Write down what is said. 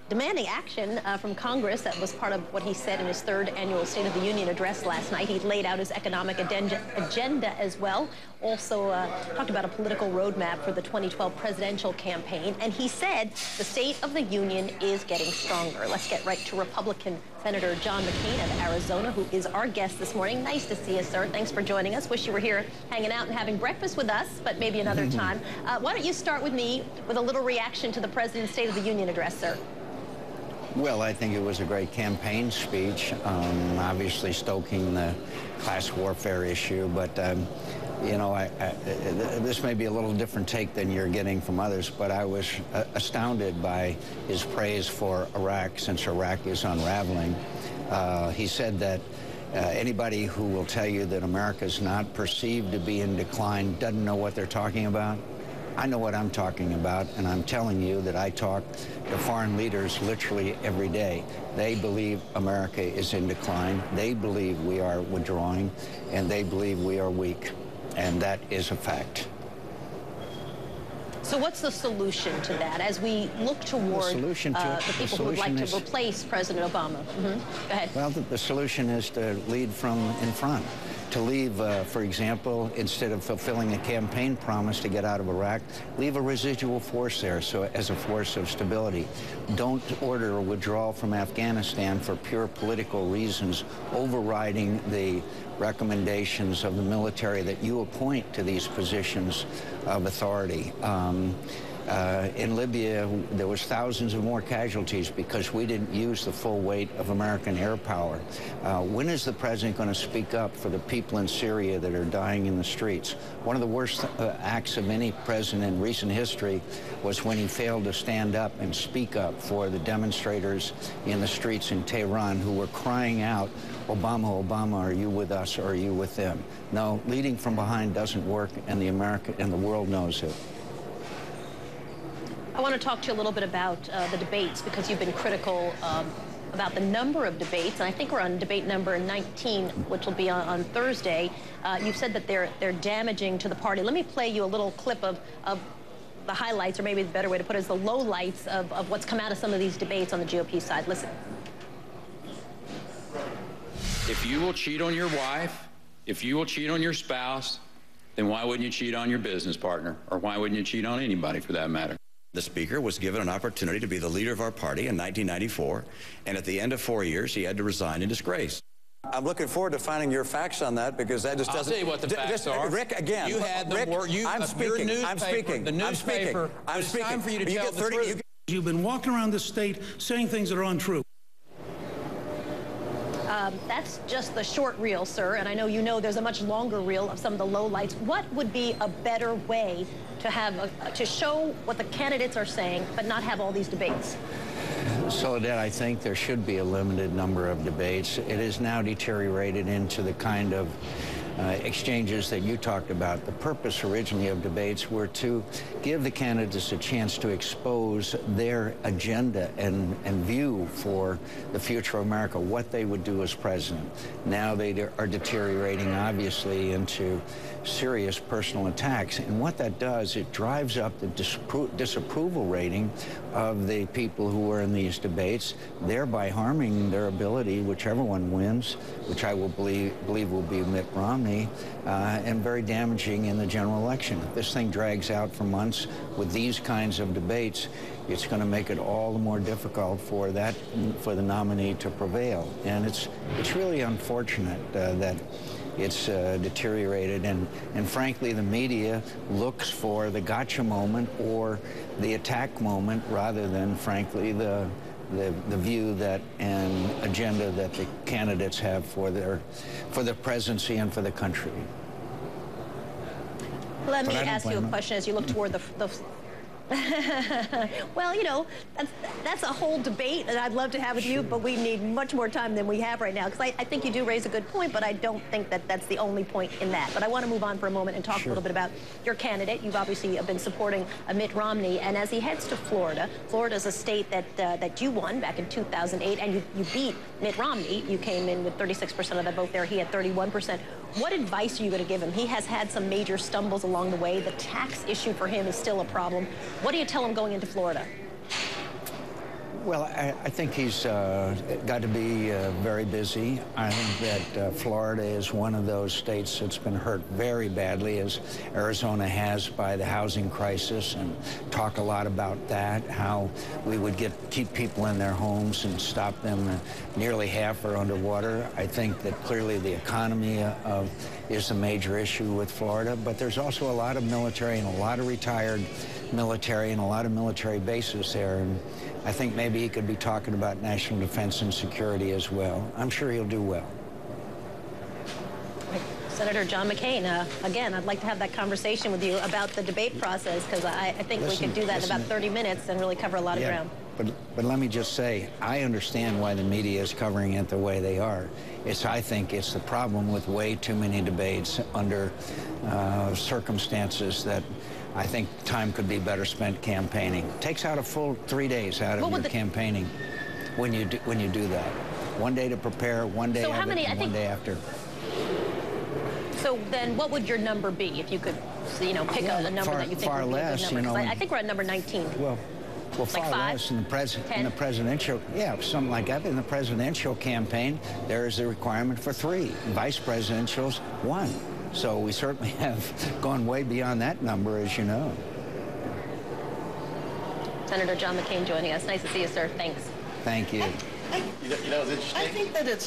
Demanding action from Congress. That was part of what he said in his third annual State of the Union address last night. He laid out his economic agenda as well. Also talked about a political roadmap for the 2012 presidential campaign. And he said the State of the Union is getting stronger. Let's get right to Republican Senator John McCain of Arizona, who is our guest this morning. Nice to see you, sir. Thanks for joining us. Wish you were here hanging out and having breakfast with us, but maybe another time. Why don't you start with me with a little reaction to the President's State of the Union address, sir? Well, I think it was a great campaign speech, obviously stoking the class warfare issue, but you know, this may be a little different take than you're getting from others, but I was astounded by his praise for Iraq, since Iraq is unraveling. He said that anybody who will tell you that America is not perceived to be in decline doesn't know what they're talking about. I know what I'm talking about, and I'm telling you that I talk to foreign leaders literally every day. They believe America is in decline. They believe we are withdrawing, and they believe we are weak. And that is a fact. So what's the solution to that as we look toward the people who would like to replace President Obama? Go ahead. Well, the solution is to lead from in front. To leave, for example, instead of fulfilling a campaign promise to get out of Iraq, leave a residual force there so as a force of stability. Don't order a withdrawal from Afghanistan for pure political reasons, overriding the recommendations of the military that you appoint to these positions of authority. In Libya, there was thousands of more casualties because we didn't use the full weight of American air power. When is the president going to speak up for the people in Syria that are dying in the streets? One of the worst acts of any president in recent history was when he failed to stand up and speak up for the demonstrators in the streets in Tehran who were crying out, "Obama, Obama, are you with us or are you with them?" No, leading from behind doesn't work, and the world knows it. I want to talk to you a little bit about the debates, because you've been critical about the number of debates, and I think we're on debate number 19, which will be on Thursday. You've said that they're damaging to the party. Let me play you a little clip of the highlights, or maybe the better way to put it is the lowlights of what's come out of some of these debates on the GOP side. Listen. If you will cheat on your wife, if you will cheat on your spouse, then why wouldn't you cheat on your business partner? Or why wouldn't you cheat on anybody for that matter? The Speaker was given an opportunity to be the leader of our party in 1994, and at the end of 4 years, he had to resign in disgrace. I'm looking forward to finding your facts on that, because that just doesn't... I'll tell you what the facts are. Rick, again... You had the word... I'm speaking. The newspaper... It's time for you to tell the truth. You've been walking around this state saying things that are untrue. That's just the short reel, sir, and I know you know there's a much longer reel of some of the lowlights. What would be a better way to have to show what the candidates are saying, but not have all these debates? Soledad, I think there should be a limited number of debates. It has now deteriorated into the kind of exchanges that you talked about. The purpose originally of debates were to give the candidates a chance to expose their agenda and view for the future of America, what they would do as president. Now they are deteriorating, obviously, into serious personal attacks. And what that does, it drives up the disapproval rating of the people who are in these debates, thereby harming their ability, whichever one wins, which I will believe will be Mitt Romney, and very damaging in the general election. If this thing drags out for months with these kinds of debates, it's going to make it all the more difficult for the nominee to prevail. And it's really unfortunate that it's deteriorated, and frankly, the media looks for the gotcha moment or the attack moment rather than, frankly, the view that and agenda that the candidates have for the presidency and for the country. Let me ask you a question as you look toward the well, you know, that's a whole debate that I'd love to have with you, but we need much more time than we have right now, because I think you do raise a good point, but I don't think that that's the only point in that. But I want to move on for a moment and talk a little bit about your candidate. You've obviously been supporting Mitt Romney, and as he heads to Florida, Florida is a state that you won back in 2008, and you beat Mitt Romney. You came in with 36% of the vote there. He had 31%. What advice are you going to give him? He has had some major stumbles along the way. The tax issue for him is still a problem. What do you tell him going into Florida? Well, I think he's got to be very busy. I think that Florida is one of those states that's been hurt very badly, as Arizona has, by the housing crisis, and talk a lot about that, how we would keep people in their homes and stop them. Nearly half are underwater. I think that clearly the economy is a major issue with Florida, but there's also a lot of military and a lot of retired military and a lot of military bases there. And I think maybe he could be talking about national defense and security as well. I'm sure he'll do well. Senator John McCain, again, I'd like to have that conversation with you about the debate process, because I think we could do that in about 30 minutes and really cover a lot of ground. But let me just say, I understand why the media is covering it the way they are. I think it's the problem with way too many debates under circumstances that I think time could be better spent campaigning. Takes out a full 3 days out of your campaigning when you do that. 1 day to prepare, 1 day of it, and 1 day after. So then, what would your number be if you could, pick a number that you think would be a good number? I think we're at number 19. Well, far less in the presidential, something like that. In the presidential campaign, there is a requirement for 3. Vice presidentials, 1. So we certainly have gone way beyond that number, as you know. Senator John McCain joining us. Nice to see you, sir. Thanks. Thank you. It's interesting. I think that it's